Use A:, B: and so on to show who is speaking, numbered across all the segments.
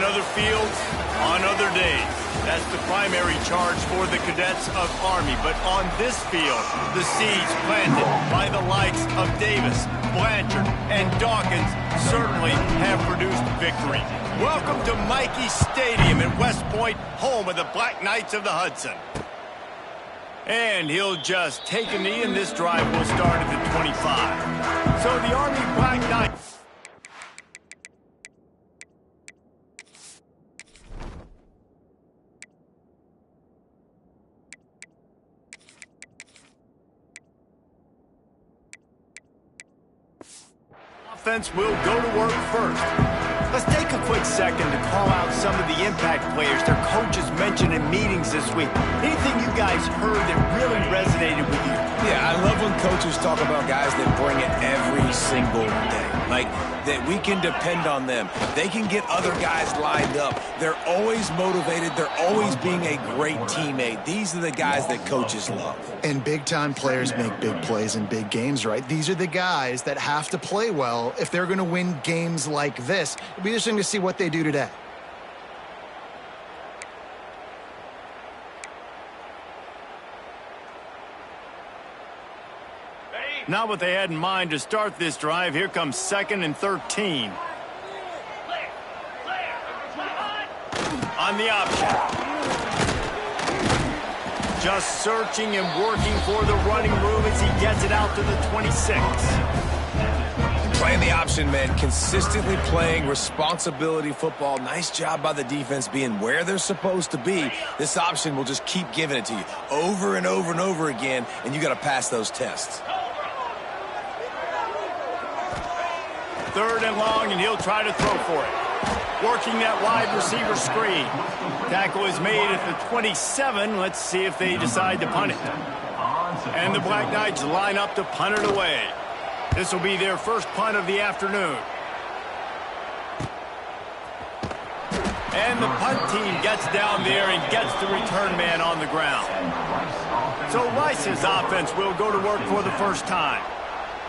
A: other fields, on other days. That's the primary charge for the cadets of Army. But on this field, the seeds planted by the likes of Davis, Blanchard, and Dawkins certainly have produced victory. Welcome to Michie Stadium in West Point, home of the Black Knights of the Hudson. And he'll just take a knee, and this drive will start at the 25. So the Army Black Knights. Offense will go to work first. Let's take a quick second to call out some of the impact players their coaches mentioned in meetings this week. Anything you guys heard that really resonated with you?
B: Yeah, I love when coaches talk about guys that bring it every single day. Like, that we can depend on them. They can get other guys lined up. They're always motivated. They're always being a great teammate. These are the guys that coaches love.
C: And big-time players make big plays in big games, right? These are the guys that have to play well if they're going to win games like this. It'll be interesting to see what they do today.
A: Not what they had in mind to start this drive. Here comes 2nd and 13. On the option. Just searching and working for the running room as he gets it out to the 26.
B: Playing the option, man. Consistently playing responsibility football. Nice job by the defense being where they're supposed to be. This option will just keep giving it to you over and over and over again, and you got to pass those tests.
A: 3rd and long, and he'll try to throw for it. Working that wide receiver screen. Tackle is made at the 27. Let's see if they decide to punt it. And the Black Knights line up to punt it away. This will be their first punt of the afternoon. And the punt team gets down there and gets the return man on the ground. So Rice's offense will go to work for the first time.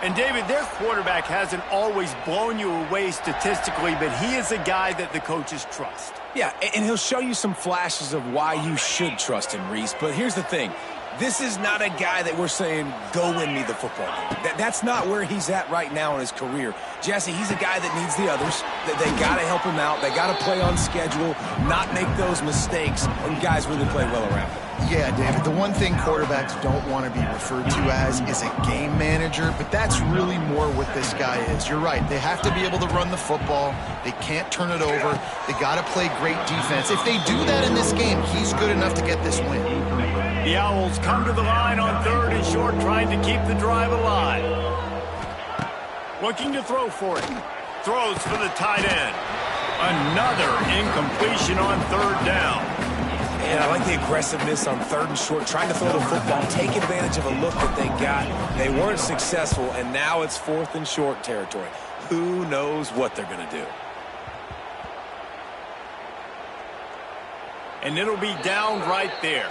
A: And, David, their quarterback hasn't always blown you away statistically, but he is a guy that the coaches trust.
B: Yeah, and he'll show you some flashes of why you should trust him, Reese. But here's the thing. This is not a guy that we're saying, go win me the football game. That's not where he's at right now in his career. Jesse, he's a guy that needs the others. They got to help him out. They got to play on schedule, not make those mistakes, and guys really play well around him.
C: Yeah, David, the one thing quarterbacks don't want to be referred to as is a game manager, but that's really more what this guy is. You're right. They have to be able to run the football. They can't turn it over. They got to play great defense. If they do that in this game, he's good enough to get this win.
A: The Owls come to the line on 3rd and short, trying to keep the drive alive. Looking to throw for it. Throws for the tight end. Another incompletion on 3rd down.
B: And I like the aggressiveness on 3rd and short, trying to throw the football, take advantage of a look that they got. They weren't successful, and now it's 4th and short territory. Who knows what they're going to do?
A: And it'll be down right there.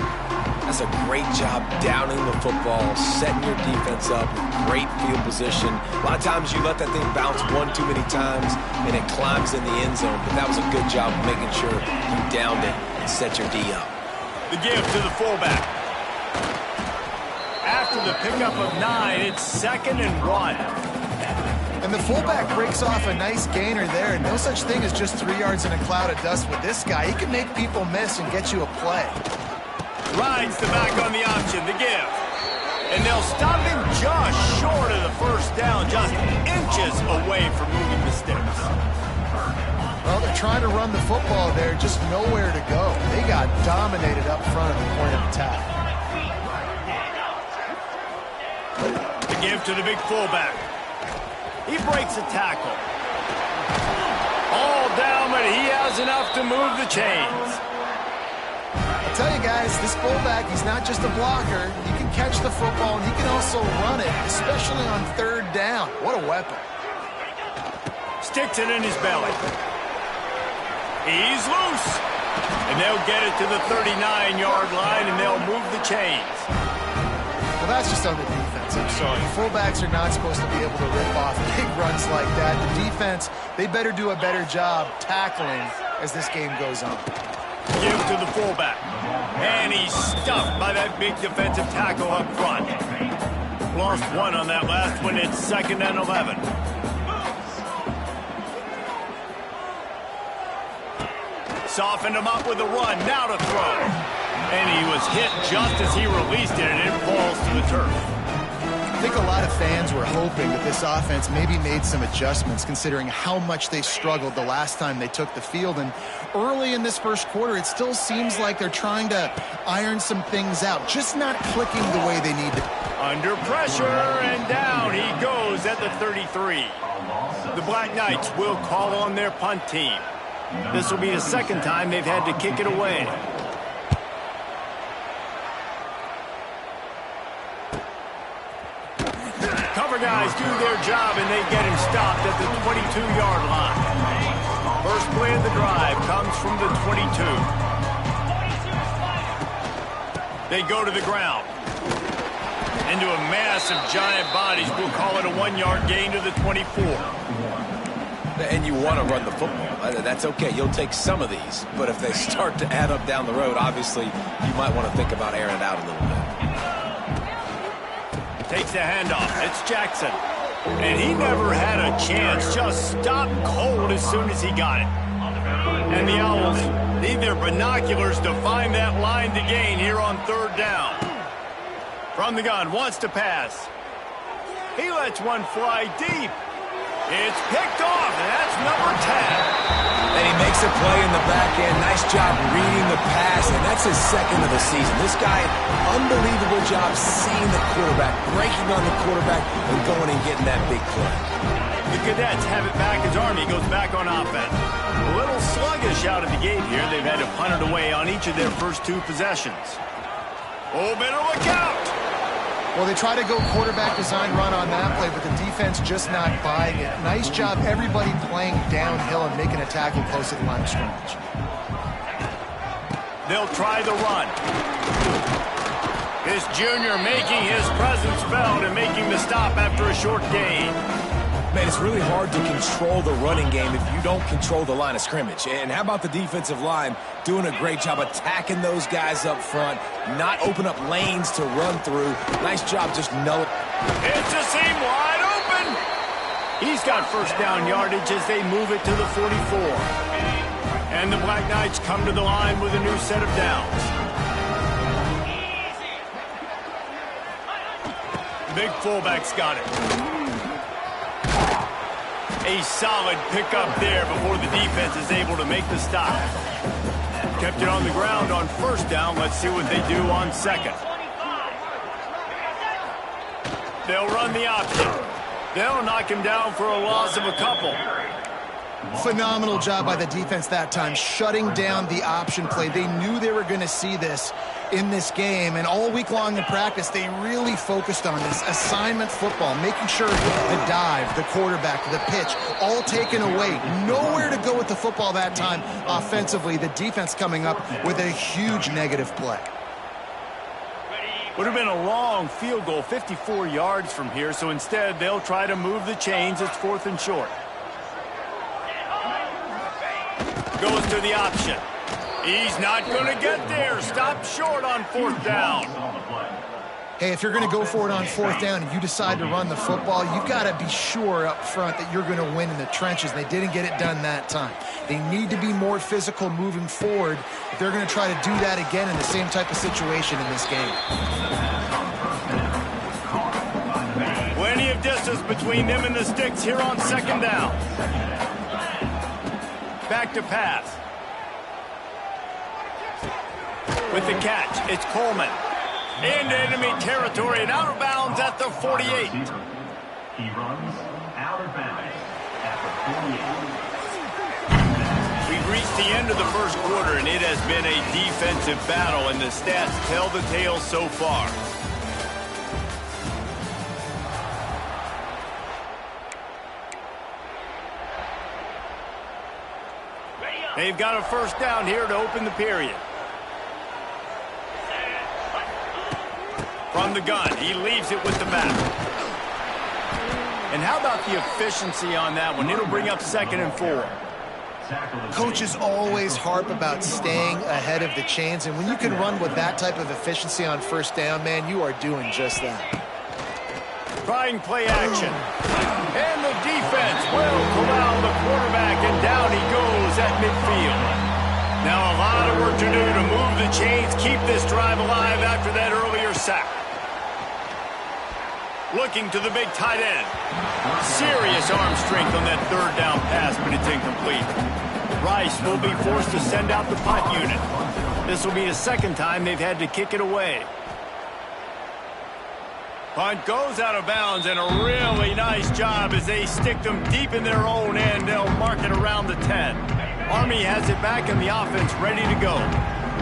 B: That's a great job downing the football, setting your defense up, great field position. A lot of times you let that thing bounce one too many times, and it climbs in the end zone, but that was a good job of making sure you downed it and set your D up.
A: The give to the fullback. After the pickup of 9, it's 2nd and 1.
C: And the fullback breaks off a nice gainer there, and no such thing as just 3 yards in a cloud of dust with this guy. He can make people miss and get you a play.
A: Rides the back on the option, the give. And they'll stop him just short of the first down, just inches away from moving the sticks.
C: Well, they're trying to run the football there, just nowhere to go. They got dominated up front at the point of attack.
A: The give to the big fullback. He breaks a tackle. All down, but he has enough to move the chains.
C: I'll tell you guys, this fullback, he's not just a blocker. He can catch the football, and he can also run it, especially on 3rd down. What a weapon.
A: Sticks it in his belly. He's loose. And they'll get it to the 39-yard line, and they'll move the chains.
C: Well, that's just on the defense. I'm sorry. Fullbacks are not supposed to be able to rip off big runs like that. The defense, they better do a better job tackling as this game goes on.
A: Give to the fullback. And he's stuffed by that big defensive tackle up front. Lost one on that last one. It's 2nd and 11. Softened him up with a run. Now to throw. And he was hit just as he released it, and it falls to the turf.
C: I think a lot of fans were hoping that this offense maybe made some adjustments considering how much they struggled the last time they took the field. And early in this first quarter, it still seems like they're trying to iron some things out, just not clicking the way they need to.
A: Under pressure, and down he goes at the 33. The Black Knights will call on their punt team. This will be the 2nd time they've had to kick it away. Cover guys do their job, and they get him stopped at the 22-yard line. First play of the drive comes from the 22. They go to the ground. Into a mass of giant bodies. We'll call it a 1-yard gain to the 24.
B: And you want to run the football. That's okay. You'll take some of these. But if they start to add up down the road, obviously, you might want to think about airing it out a little bit.
A: Takes the handoff. It's Jackson. And he never had a chance. Just stopped cold as soon as he got it. And the Owls need their binoculars to find that line to gain here on 3rd down. From the gun, wants to pass. He lets one fly deep. It's picked off, and that's number 10.
B: And he makes a play in the back end. Nice job reading the pass, and that's his 2nd of the season. This guy, unbelievable job seeing the quarterback, breaking on the quarterback, and going and getting that big play.
A: The Cadets have it back as Army goes back on offense. A little sluggish out of the gate here. They've had to punt it away on each of their first 2 possessions. Oh, better look out!
C: Well, they try to go quarterback design run on that play, but the defense just not buying it. Nice job, everybody playing downhill and making a tackle close to the line of scrimmage.
A: They'll try the run. This junior making his presence felt and making the stop after a short gain.
B: Man, it's really hard to control the running game if you don't control the line of scrimmage. And how about the defensive line doing a great job attacking those guys up front, not open up lanes to run through. Nice job just knowing.
A: It's a seam wide open. He's got first down yardage as they move it to the 44. And the Black Knights come to the line with a new set of downs. Big fullback's got it. A solid pickup there before the defense is able to make the stop. Kept it on the ground on 1st down. Let's see what they do on 2nd. They'll run the option. They'll knock him down for a loss of a couple.
C: Phenomenal job by the defense that time, shutting down the option play. They knew they were going to see this in this game, and all week long in practice, they really focused on this assignment football, making sure the dive, the quarterback, the pitch, all taken away. Nowhere to go with the football that time offensively. The defense coming up with a huge negative play.
A: Would have been a long field goal, 54 yards from here, so instead they'll try to move the chains. It's 4th and short. Goes to the option. He's not going to get there. Stop short on 4th down.
C: Hey, if you're going to go for it on 4th down and you decide to run the football, you've got to be sure up front that you're going to win in the trenches. They didn't get it done that time. They need to be more physical moving forward if they're going to try to do that again in the same type of situation in this game.
A: Plenty of distance between them and the sticks here on 2nd down. Back to pass. With the catch, it's Coleman. Into enemy territory and out of bounds at the 48.
D: He runs out of bounds at the 48.
A: We've reached the end of the first quarter, and it has been a defensive battle, and the stats tell the tale so far. They've got a first down here to open the period. From the gun, he leaves it with the back. And how about the efficiency on that one? It'll bring up 2nd and 4.
C: Coaches always harp about staying ahead of the chains, and when you can run with that type of efficiency on first down, man, you are doing just that.
A: Trying play action. And the defense will corral the quarterback, and down he goes at midfield. Now a lot of work to do to move the chains, keep this drive alive after that earlier sack. Looking to the big tight end. Serious arm strength on that third down pass, but it's incomplete. Rice will be forced to send out the punt unit. This will be the second time they've had to kick it away. Punt goes out of bounds, and a really nice job as they stick them deep in their own end. They'll mark it around the 10. Army has it back in the offense, ready to go.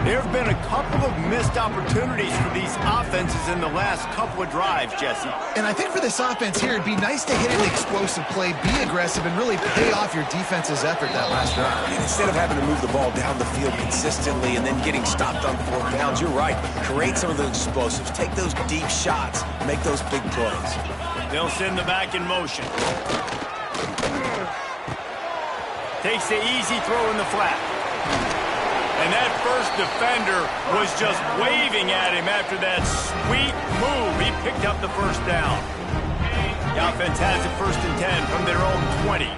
A: There have been a couple of missed opportunities for these offenses in the last couple of drives, Jesse.
C: And I think for this offense here, it'd be nice to hit an explosive play, be aggressive, and really pay off your defense's effort that last drive.
B: And instead of having to move the ball down the field consistently and then getting stopped on fourth downs, you're right. Create some of those explosives. Take those deep shots. Make those big plays.
A: They'll send the back in motion. Takes the easy throw in the flat. And that first defender was just waving at him after that sweet move. He picked up the first down. The offense has it 1st and 10 from their own 20.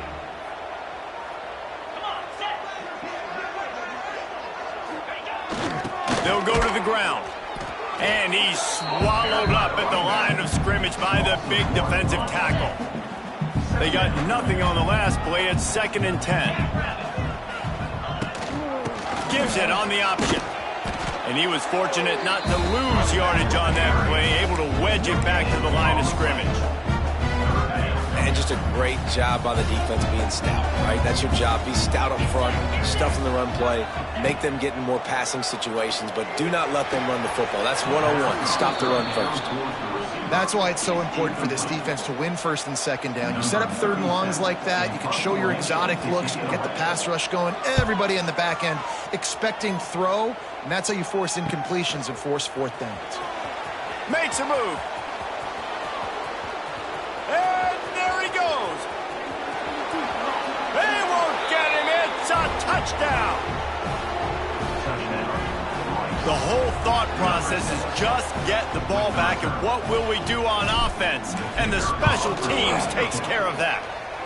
A: They'll go to the ground. And he's swallowed up at the line of scrimmage by the big defensive tackle. They got nothing on the last play. It's 2nd and 10. Gives it on the option. And he was fortunate not to lose yardage on that play, able to wedge it back to the line of scrimmage.
B: And just a great job by the defense being stout, right? That's your job. Be stout up front, stuff in the run play, make them get in more passing situations, but do not let them run the football. That's 101. Stop the run first.
C: That's why it's so important for this defense to win 1st and 2nd down. You set up 3rd and longs like that. You can show your exotic looks. You can get the pass rush going. Everybody in the back end expecting throw, and that's how you force incompletions and force 4th downs.
A: Makes a move. And there he goes. They won't get him. It's a touchdown. The whole thought process is just get the ball back, and what will we do on offense? And the special teams takes care of that.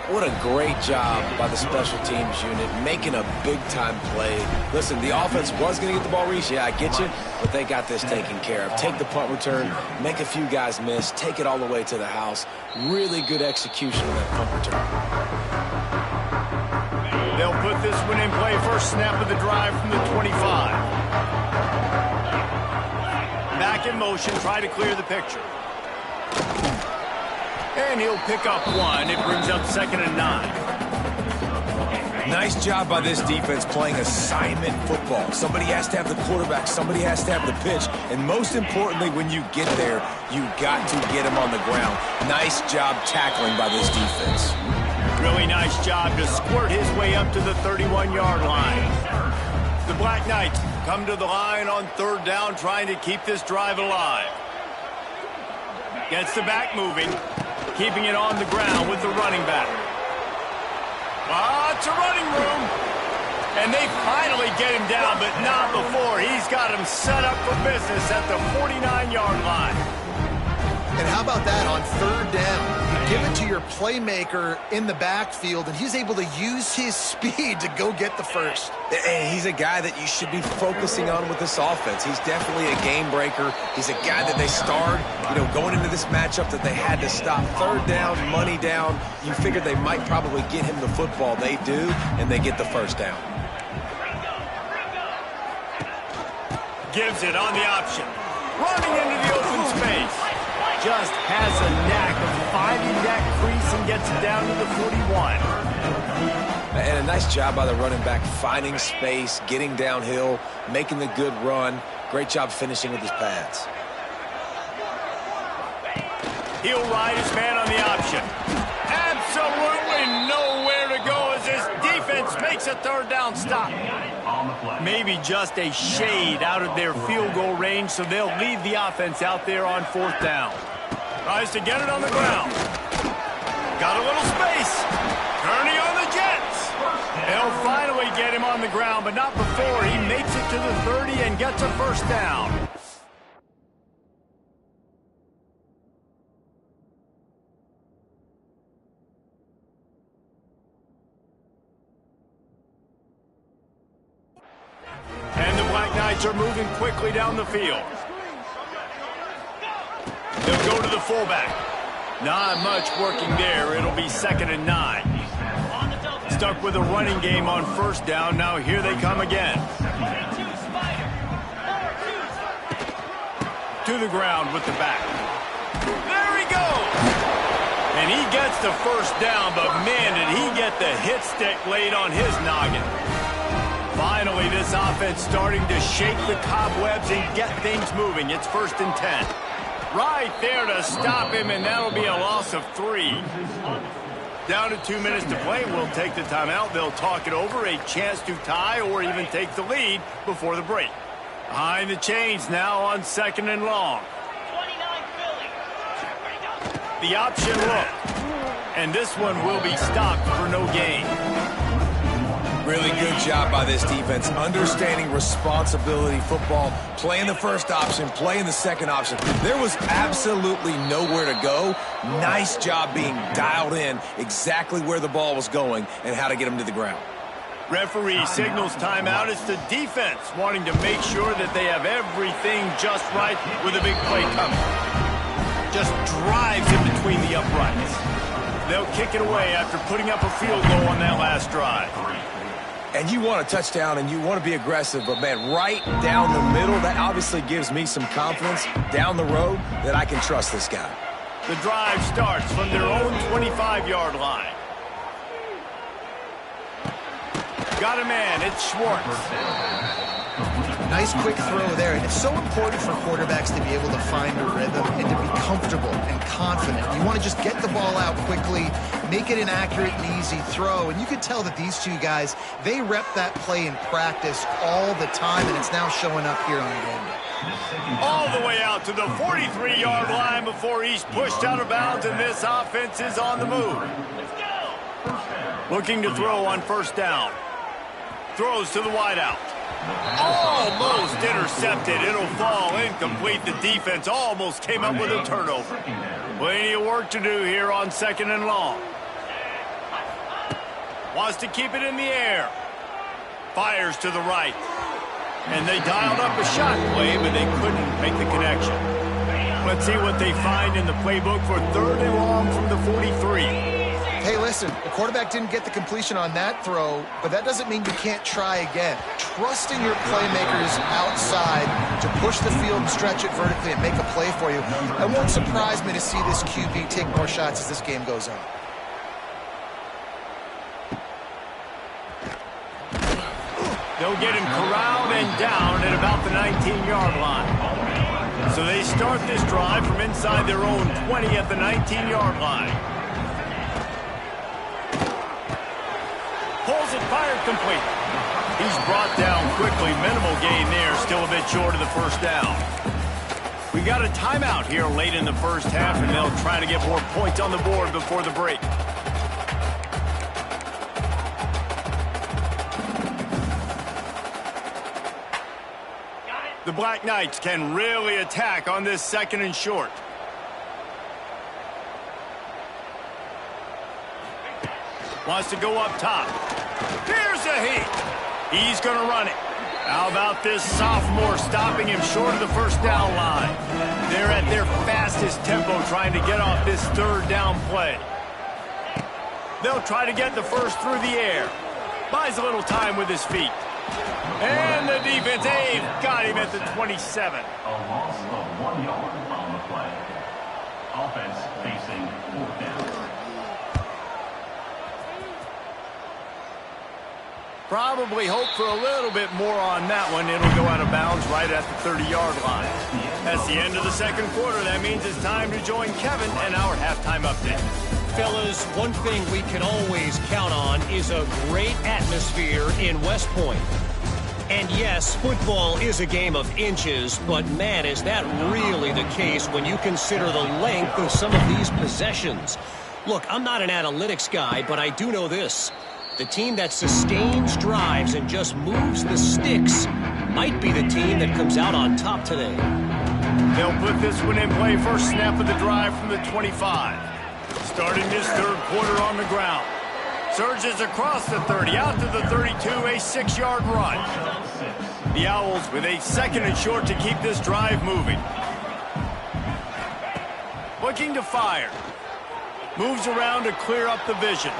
B: What a great job by the special teams unit, making a big-time play. Listen, the offense was going to get the ball reached. Yeah, I get you, but they got this taken care of. Take the punt return, make a few guys miss, take it all the way to the house. Really good execution of that punt return.
A: They'll put this one in play. First snap of the drive from the 25. Back in motion, try to clear the picture. And he'll pick up one. It brings up 2nd and 9.
B: Nice job by this defense playing assignment football. Somebody has to have the quarterback. Somebody has to have the pitch. And most importantly, when you get there, you got to get him on the ground. Nice job tackling by this defense.
A: Really nice job to squirt his way up to the 31-yard line. The Black Knights come to the line on 3rd down, trying to keep this drive alive. Gets the back moving, keeping it on the ground with the running back. Lots of running room. And they finally get him down, but not before. He's got him set up for business at the 49-yard line.
C: And how about that on 3rd down? You give it to your playmaker in the backfield, and he's able to use his speed to go get the first.
B: And he's a guy that you should be focusing on with this offense. He's definitely a game breaker. He's a guy that they starred, going into this matchup that they had to stop. 3rd down, money down. You figured they might probably get him the football. They do, and they get the first down.
A: Gives it on the option. Running into the open space. Just has a knack of finding that crease and gets it down to the 41.
B: And a nice job by the running back, finding space, getting downhill, making the good run. Great job finishing with his pads.
A: He'll ride his man on the option. Absolutely nowhere to go as his defense makes a 3rd down stop. Maybe just a shade out of their field goal range, so they'll leave the offense out there on 4th down. Tries to get it on the ground. Got a little space. Kearney on the Jets. They'll They'll finally get him on the ground, but not before he makes it to the 30 and gets a first down. And the Black Knights are moving quickly down the field. They'll go to the fullback. Not much working there. It'll be 2nd and 9. Stuck with a running game on first down. Now here they come again. To the ground with the back. There he goes! And he gets the first down, but man, did he get the hit stick laid on his noggin. Finally, this offense starting to shake the cobwebs and get things moving. It's 1st and 10. Right there to stop him, and that'll be a loss of 3. Down to 2 minutes to play. We'll take the timeout. They'll talk it over. A chance to tie or even take the lead before the break. Behind the chains now on 2nd and long.
D: 29 Philly.
A: The option look. And this one will be stopped for no gain.
B: Really good job by this defense, understanding responsibility football, playing the first option, playing the second option. There was absolutely nowhere to go. Nice job being dialed in exactly where the ball was going and how to get them to the ground.
A: Referee signals timeout. It's the defense wanting to make sure that they have everything just right with a big play coming. Just drives in between the uprights. They'll kick it away after putting up a field goal on that last drive.
B: And you want a touchdown and you want to be aggressive, but man, right down the middle, that obviously gives me some confidence down the road that I can trust this guy.
A: The drive starts from their own 25-yard line. Got a man, it's Schwartz.
C: Nice quick throw there, and it's so important for quarterbacks to be able to find a rhythm and to be comfortable and confident. You want to just get the ball out quickly, make it an accurate and easy throw, and you can tell that these two guys, they rep that play in practice all the time, and it's now showing up here on the end.
A: All the way out to the 43-yard line before he's pushed out of bounds, and this offense is on the move. Looking to throw on first down. Throws to the wideout. Almost intercepted. It'll fall incomplete. The defense almost came up with a turnover. Plenty of work to do here on 2nd and long. Wants to keep it in the air. Fires to the right. And they dialed up a shot play, but they couldn't make the connection. Let's see what they find in the playbook for 3rd and long from the 43.
C: Hey, listen, the quarterback didn't get the completion on that throw, but that doesn't mean you can't try again. Trusting your playmakers outside to push the field and stretch it vertically and make a play for you. It won't surprise me to see this QB take more shots as this game goes on.
A: They'll get him corralled and down at about the 19-yard line. So they start this drive from inside their own 20 at the 19-yard line. Pulls it, fired complete. He's brought down quickly. Minimal gain there. Still a bit short of the first down. We got a timeout here late in the first half, and they'll try to get more points on the board before the break. The Black Knights can really attack on this 2nd and short. Wants to go up top. Here's a heat. He's going to run it. How about this sophomore stopping him short of the first down line? They're at their fastest tempo trying to get off this 3rd down play. They'll try to get the first through the air. Buys a little time with his feet. And the defense, got him at the 27.
D: A loss of 1 yard on the play. Offense facing 4th down.
A: Probably hope for a little bit more on that one. It'll go out of bounds right at the 30-yard line. That's the end of the 2nd quarter. That means it's time to join Kevin and our halftime update.
E: Fellas, one thing we can always count on is a great atmosphere in West Point. And yes, football is a game of inches, but man, is that really the case when you consider the length of some of these possessions. Look, I'm not an analytics guy, but I do know this. The team that sustains drives and just moves the sticks might be the team that comes out on top today.
A: They'll put this one in play. First snap of the drive from the 25. Starting this third quarter on the ground. Surges across the 30, out to the 32, a 6-yard run. The Owls with a 2nd and short to keep this drive moving. Looking to fire. Moves around to clear up the vision.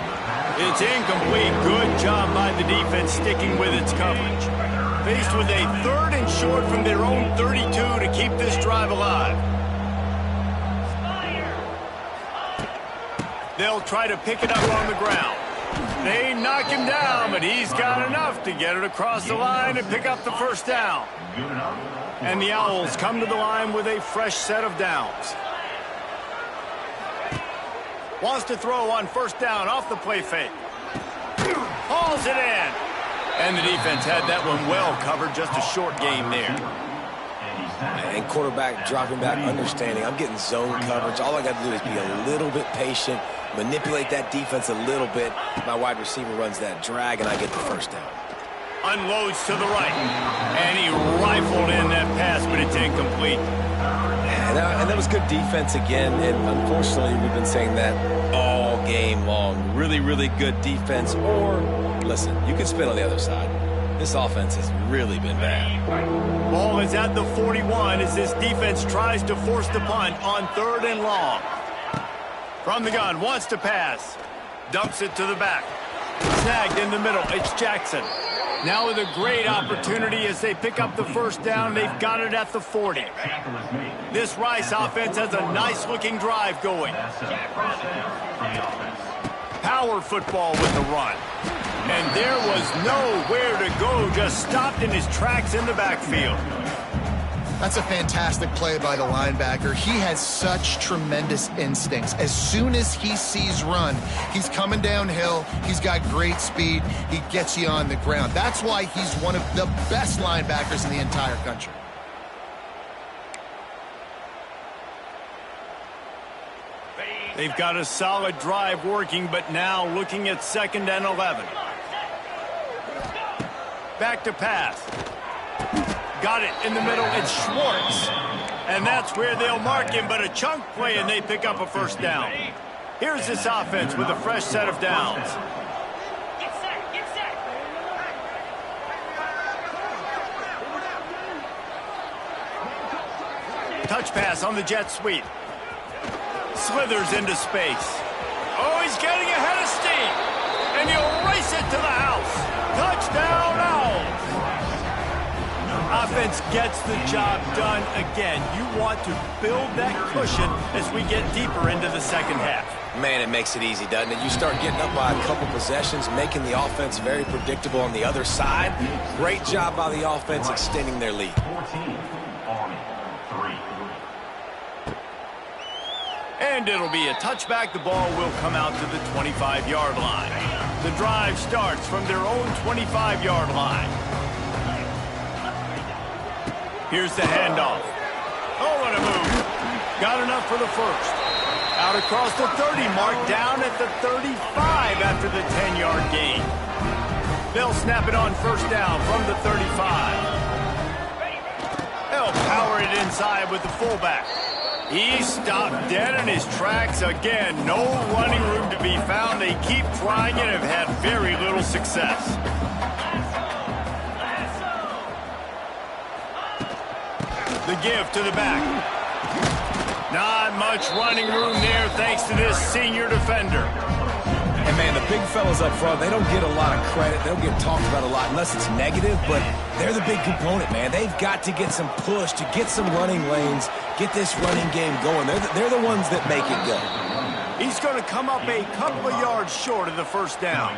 A: It's incomplete. Good job by the defense sticking with its coverage. Faced with a 3rd and short from their own 32 to keep this drive alive. They'll try to pick it up on the ground. They knock him down, but he's got enough to get it across the line and pick up the first down. And the Owls come to the line with a fresh set of downs. Wants to throw on first down off the play fake. Hauls it in. And the defense had that one well covered. Just a short game there.
B: And quarterback dropping back, understanding I'm getting zone coverage. All I got to do is be a little bit patient, manipulate that defense a little bit. My wide receiver runs that drag, and I get the first down.
A: Unloads to the right. And he rifled in that pass, but it's incomplete.
B: And that was good defense again, and unfortunately we've been saying that all game long. Really, really good defense, or, listen, you can spin on the other side. This offense has really been bad.
A: Ball is at the 41 as this defense tries to force the punt on 3rd and long. From the gun, wants to pass. Dumps it to the back. Snagged in the middle, it's Jackson. Now with a great opportunity as they pick up the first down. They've got it at the 40. This Rice offense has a nice-looking drive going. Power football with the run. And there was nowhere to go, just stopped in his tracks in the backfield.
C: That's a fantastic play by the linebacker. He has such tremendous instincts. As soon as he sees run, he's coming downhill. He's got great speed. He gets you on the ground. That's why he's one of the best linebackers in the entire country.
A: They've got a solid drive working, but now looking at 2nd and 11. Back to pass. Got it in the middle. It's Schwartz. And that's where they'll mark him, but a chunk play, and they pick up a first down. Here's this offense with a fresh set of downs. Touch pass on the jet sweep. Slithers into space. Oh, he's getting ahead of steam. And he'll race it to the house. Touchdown, Owls. Offense gets the job done again. You want to build that cushion as we get deeper into the second half.
B: Man, it makes it easy, doesn't it? You start getting up by a couple possessions, making the offense very predictable on the other side. Great job by the offense extending their lead.
D: 14, Army, 3.
A: And it'll be a touchback. The ball will come out to the 25-yard line. The drive starts from their own 25-yard line. Here's the handoff. Oh, what a move. Got enough for the first. Out across the 30 mark, down at the 35 after the 10-yard gain. They'll snap it on first down from the 35. They'll power it inside with the fullback. He stopped dead in his tracks again. No running room to be found. They keep trying it and have had very little success. The give to the back. Not much running room there thanks to this senior defender.
B: And, man, the big fellas up front, they don't get a lot of credit. They don't get talked about a lot unless it's negative, but they're the big component, man. They've got to get some push, to get some running lanes, get this running game going. They're the ones that make it go.
A: He's going to come up a couple of yards short of the first down.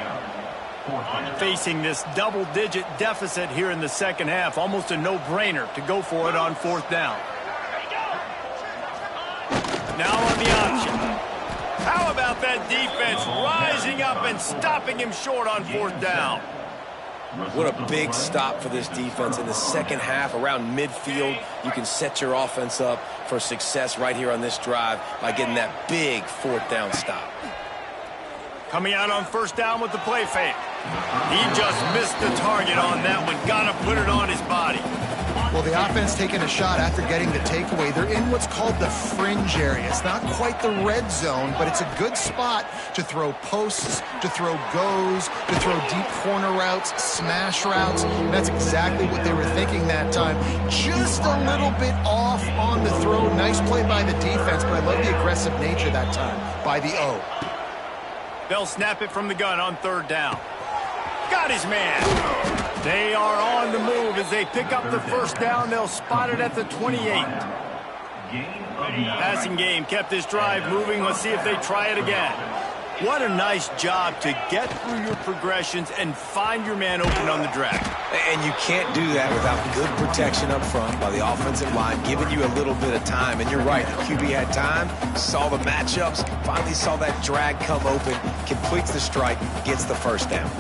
A: Facing this double-digit deficit here in the second half, almost a no-brainer to go for it on fourth down. Now on the option. How about that defense rising up and stopping him short on fourth down?
B: What a big stop for this defense in the second half. Around midfield, you can set your offense up for success right here on this drive by getting that big fourth down stop.
A: Coming out on first down with the play fake. He just missed the target on that one. Got to put it on his body.
C: Well, the offense taking a shot after getting the takeaway. They're in what's called the fringe area. It's not quite the red zone, but it's a good spot to throw posts, to throw goes, to throw deep corner routes, smash routes. And that's exactly what they were thinking that time. Just a little bit off on the throw. Nice play by the defense, but I love the aggressive nature that time by the O.
A: They'll snap it from the gun on 3rd down. Got his man. They are on the move as they pick up the 1st down. They'll spot it at the 28. Passing game kept this drive moving. Let's see if they try it again. What a nice job to get through your progressions and find your man open on the drag.
B: And you can't do that without good protection up front by the offensive line, giving you a little bit of time. And you're right, the QB had time, saw the matchups, finally saw that drag come open, completes the strike, gets the 1st down.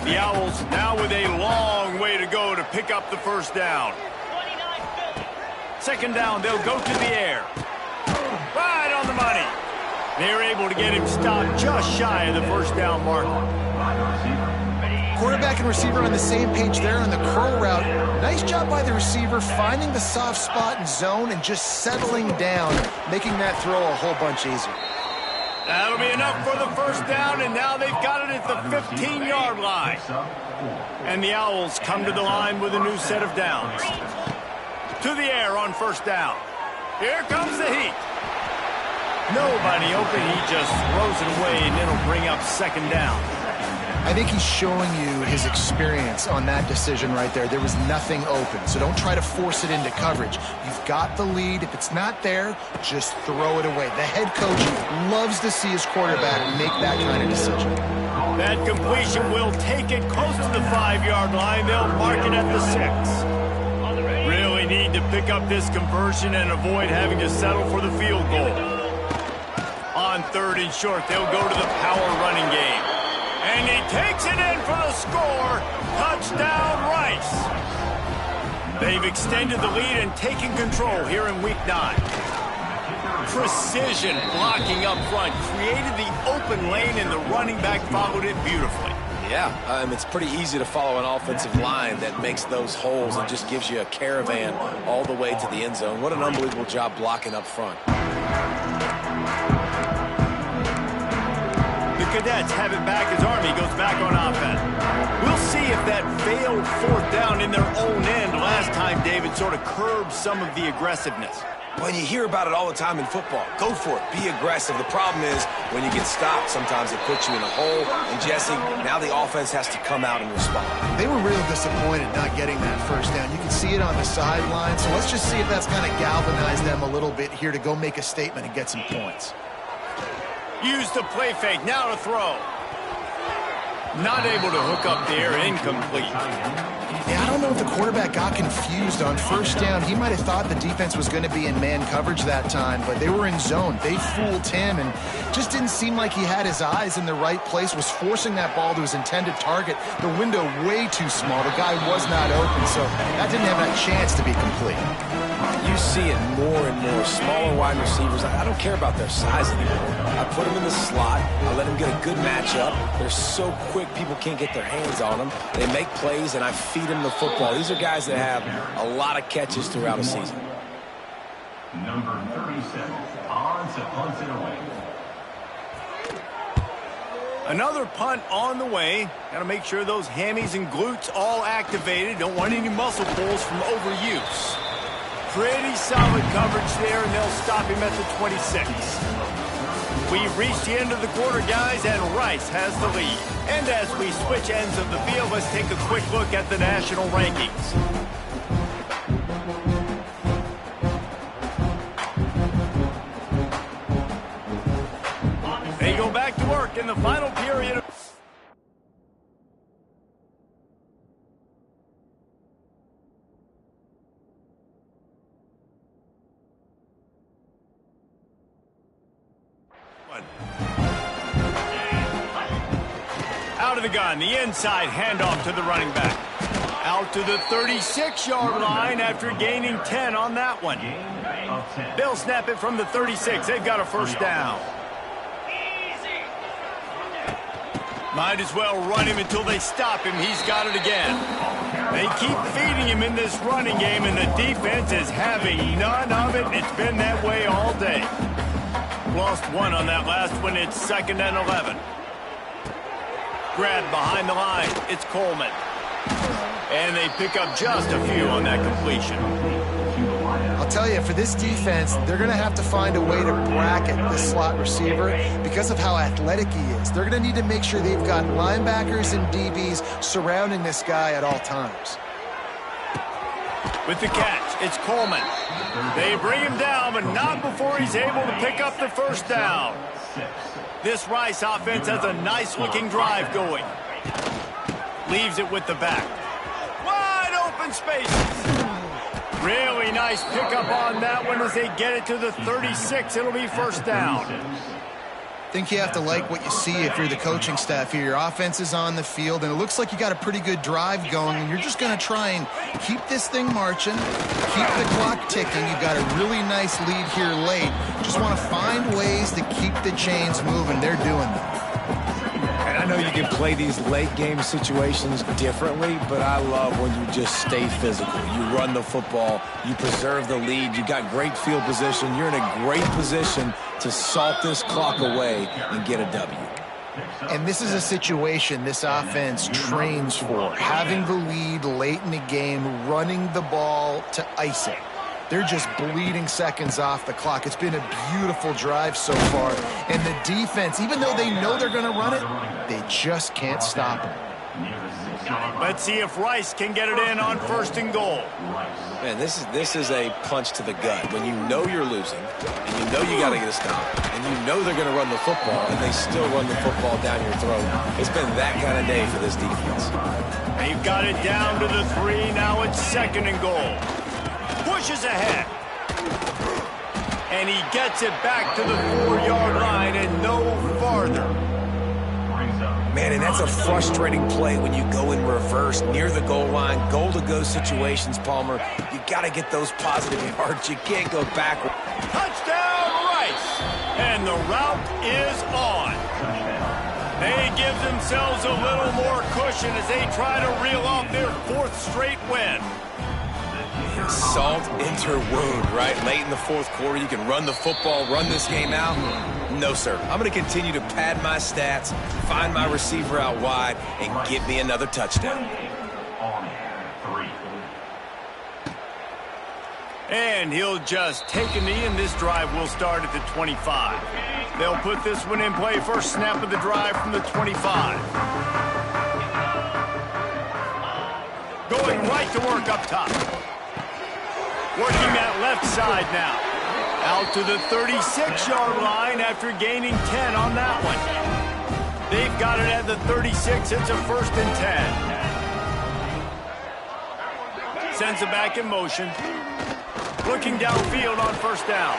A: The Owls now with a long way to go to pick up the 1st down. 2nd down, they'll go to the air. Right on the money. They're able to get him stopped just shy of the 1st down marker.
C: Quarterback and receiver on the same page there on the curl route. Nice job by the receiver finding the soft spot and zone and just settling down, making that throw a whole bunch easier.
A: That'll be enough for the 1st down, and now they've got it at the 15-yard line. And the Owls come to the line with a new set of downs. To the air on 1st down. Here comes the heat. Nobody open. He just throws it away, and it'll bring up 2nd down.
C: I think he's showing you his experience on that decision right there. There was nothing open, so don't try to force it into coverage. You've got the lead. If it's not there, just throw it away. The head coach loves to see his quarterback make that kind of decision.
A: That completion will take it close to the 5-yard line. They'll mark it at the 6. Really need to pick up this conversion and avoid having to settle for the field goal. On 3rd and short, they'll go to the power running game. And he takes it in for the score. Touchdown, Rice. They've extended the lead and taken control here in Week 9. Precision blocking up front. Created the open lane, and the running back followed it beautifully.
B: Yeah, it's pretty easy to follow an offensive line that makes those holes and just gives you a caravan all the way to the end zone. What an unbelievable job blocking up front.
A: The Cadets have it back as Army goes back on offense. We'll see if that failed 4th down in their own end last time, David, sort of curbed some of the aggressiveness.
B: Well, you hear about it all the time in football. Go for it. Be aggressive. The problem is when you get stopped, sometimes it puts you in a hole. And, Jesse, now the offense has to come out and respond.
C: They were real disappointed not getting that 1st down. You can see it on the sideline. So let's just see if that's kind of galvanized them a little bit here to go make a statement and get some points.
A: Use the play fake. Now to throw. Not able to hook up there. Incomplete.
C: Yeah, I don't know if the quarterback got confused on 1st down. He might have thought the defense was going to be in man coverage that time, but they were in zone. They fooled him and just didn't seem like he had his eyes in the right place, was forcing that ball to his intended target. The window way too small. The guy was not open, so that didn't have that chance to be complete.
B: You see it more and more. Smaller wide receivers, I don't care about their size anymore. I put them in the slot. I let them get a good matchup. They're so quick, people can't get their hands on them. They make plays, and I feed them the football. These are guys that have a lot of catches throughout a season.
D: Number 37, odds to punt it away.
A: Another punt on the way. Got to make sure those hammies and glutes all activated. Don't want any muscle pulls from overuse. Pretty solid coverage there, and they'll stop him at the 26. We've reached the end of the quarter, guys, and Rice has the lead. And as we switch ends of the field, let's take a quick look at the national rankings. They go back to work in the final period. Out of the gun, the inside handoff to the running back. Out to the 36-yard line after gaining 10 on that one. They'll snap it from the 36. They've got a 1st down. Might as well run him until they stop him. He's got it again. They keep feeding him in this running game, and the defense is having none of it. It's been that way all day. Lost one on that last one. It's 2nd and 11. Grab behind the line. It's Coleman. And they pick up just a few on that completion.
C: I'll tell you, for this defense, they're going to have to find a way to bracket this slot receiver because of how athletic he is. They're going to need to make sure they've got linebackers and DBs surrounding this guy at all times.
A: With the catch, it's Coleman. They bring him down, but not before he's able to pick up the first down. This Rice offense has a nice-looking drive going. Leaves it with the back. Wide open spaces. Really nice pickup on that one as they get it to the 36. It'll be first down.
C: I think you have to like what you see if you're the coaching staff here. Your offense is on the field, and it looks like you got a pretty good drive going, and you're just going to try and keep this thing marching, keep the clock ticking. You've got a really nice lead here late. Just want to find ways to keep the chains moving. They're doing that.
B: And I know you can play these late-game situations differently, but I love when you just stay physical. You run the football, you preserve the lead, you got great field position, you're in a great position to salt this clock away and get a W.
C: And this is a situation this offense trains for, having the lead late in the game, running the ball to ice it. They're just bleeding seconds off the clock. It's been a beautiful drive so far. And the defense, even though they know they're going to run it, they just can't stop it.
A: Let's see if Rice can get it in on 1st and goal.
B: Man, this is a punch to the gut. When you know you're losing, and you know you got to get a stop, and you know they're going to run the football, and they still run the football down your throat. It's been that kind of day for this defense.
A: They've got it down to the 3. Now it's 2nd and goal. Pushes ahead. And he gets it back to the 4-yard line and no farther.
B: Man, and that's a frustrating play when you go in reverse near the goal line, goal-to-go situations, Palmer. You got to get those positive yards. You can't go backward.
A: Touchdown, Rice! And the route is on. They give themselves a little more cushion as they try to reel off their 4th straight win.
B: Salt into wound, right? Late in the 4th quarter, you can run the football, run this game out. No, sir. I'm going to continue to pad my stats, find my receiver out wide, and get me another touchdown.
A: And he'll just take a knee, and this drive will start at the 25. They'll put this one in play. First snap of the drive from the 25. Going right to work up top. Working that left side now. Out to the 36-yard line after gaining 10 on that one. They've got it at the 36. It's a 1st and 10. Sends it back in motion. Looking downfield on 1st down.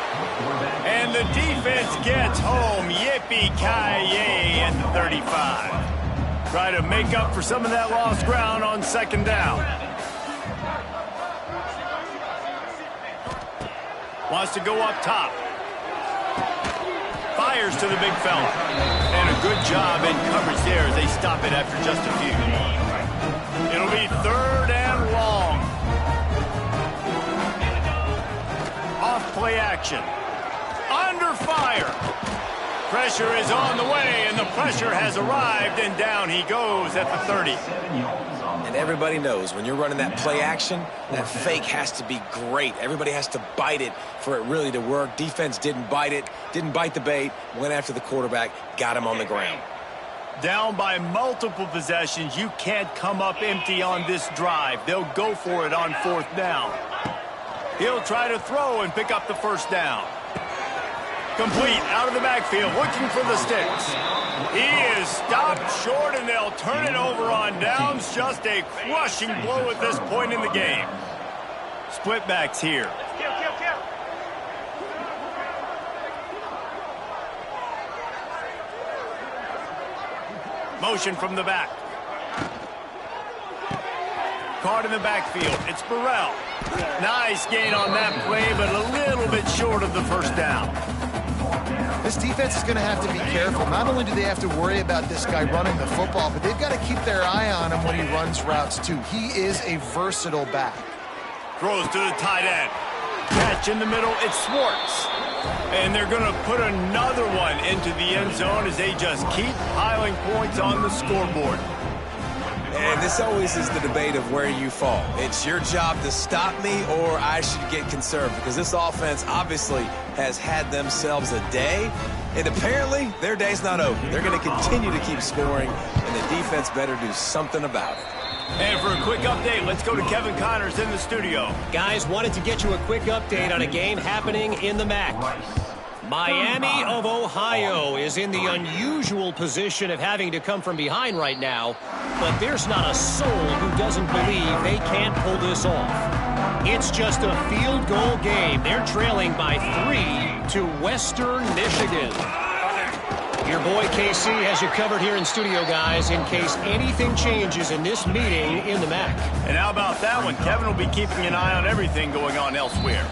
A: And the defense gets home. Yippee-ki-yay at the 35. Try to make up for some of that lost ground on 2nd down. Wants to go up top. Fires to the big fella. And a good job in coverage there as they stop it after just a few. It'll be 3rd and long. Off play action. Under fire. Pressure is on the way, and the pressure has arrived, and down he goes at the 30.
B: And everybody knows when you're running that play action, that fake has to be great. Everybody has to bite it for it really to work. Defense didn't bite it, didn't bite the bait, went after the quarterback, got him on the ground.
A: Down by multiple possessions, you can't come up empty on this drive. They'll go for it on 4th down. He'll try to throw and pick up the 1st down. Complete out of the backfield, looking for the sticks. He is stopped short, and they'll turn it over on downs. Just a crushing blow at this point in the game. Split backs here. Motion from the back. Caught in the backfield. It's Burrell. Nice gain on that play, but a little bit short of the 1st down.
C: This defense is going to have to be careful. Not only do they have to worry about this guy running the football, but they've got to keep their eye on him when he runs routes too. He is a versatile back.
A: Throws to the tight end. Catch in the middle, it's Schwartz. And they're going to put another one into the end zone as they just keep piling points on the scoreboard.
B: And this always is the debate of where you fall. It's your job to stop me or I should get conserved, because this offense obviously has had themselves a day, and apparently their day's not over. They're going to continue to keep scoring, and the defense better do something about it.
A: And for a quick update, let's go to Kevin Connors in the studio.
E: Guys, wanted to get you a quick update on a game happening in the MAC. Miami of Ohio is in the unusual position of having to come from behind right now, but there's not a soul who doesn't believe they can't pull this off. It's just a field goal game. They're trailing by 3 to Western Michigan. Your boy KC has you covered here in studio, guys, in case anything changes in this meeting in the MAC.
A: And how about that one? Kevin will be keeping an eye on everything going on elsewhere.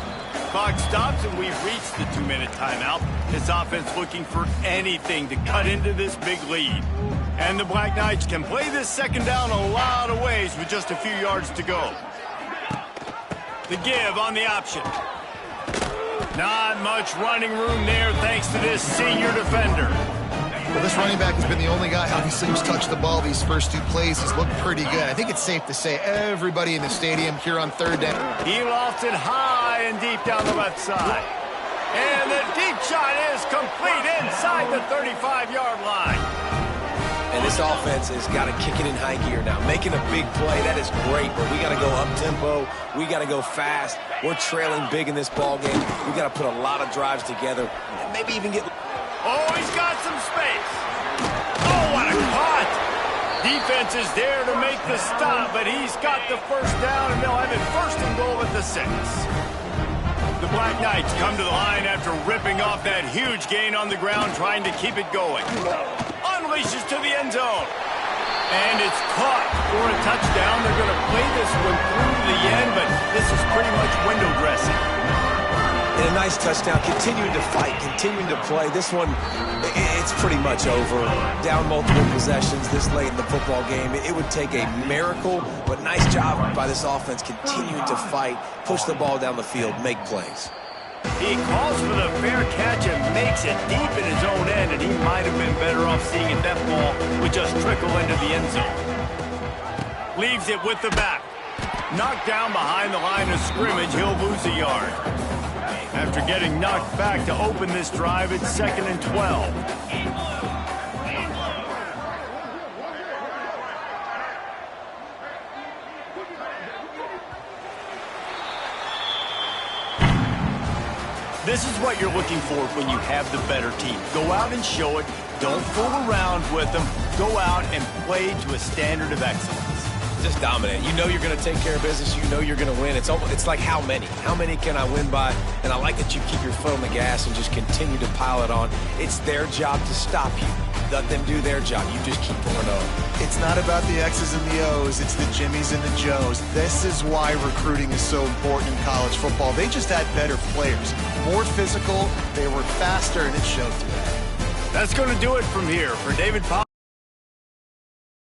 A: Clock stops, and we've reached the 2-minute timeout. This offense looking for anything to cut into this big lead. And the Black Knights can play this second down a lot of ways with just a few yards to go. The give on the option. Not much running room there thanks to this senior defender.
C: Well, this running back has been the only guy, obviously, who's touched the ball these first 2 plays. He's looked pretty good. I think it's safe to say everybody in the stadium here on third down.
A: He lofts it high and deep down the left side. And the deep shot is complete inside the 35-yard line.
B: And this offense has got to kick it in high gear now. Making a big play, that is great, but we got to go up-tempo. We got to go fast. We're trailing big in this ball game. We got to put a lot of drives together and maybe even get...
A: Oh, he's got some space. Oh, what a cut. Defense is there to make the stop, but he's got the first down, and they'll have it 1st and goal at the 6. The Black Knights come to the line after ripping off that huge gain on the ground, trying to keep it going. Unleashes to the end zone. And it's caught for a touchdown. They're going to play this one through to the end, but this is pretty much window dressing.
B: And a nice touchdown, continuing to fight, continuing to play. This one, it's pretty much over. Down multiple possessions this late in the football game. It would take a miracle, but nice job by this offense continuing to fight, push the ball down the field, make plays.
A: He calls for the fair catch and makes it deep in his own end, and he might have been better off seeing that ball would just trickle into the end zone. Leaves it with the back. Knocked down behind the line of scrimmage, he'll lose a yard. After getting knocked back to open this drive, it's 2nd and 12. This is what you're looking for when you have the better team. Go out and show it. Don't fool around with them. Go out and play to a standard of excellence.
B: Just dominate. You know you're going to take care of business. You know you're going to win. It's like how many? How many can I win by? And I like that you keep your foot on the gas and just continue to pile it on. It's their job to stop you. Let them do their job. You just keep going on.
C: It's not about the X's and the O's. It's the Jimmies and the Joes. This is why recruiting is so important in college football. They just had better players. More physical. They were faster, and it showed today.
A: That's going to do it from here. For David Powell.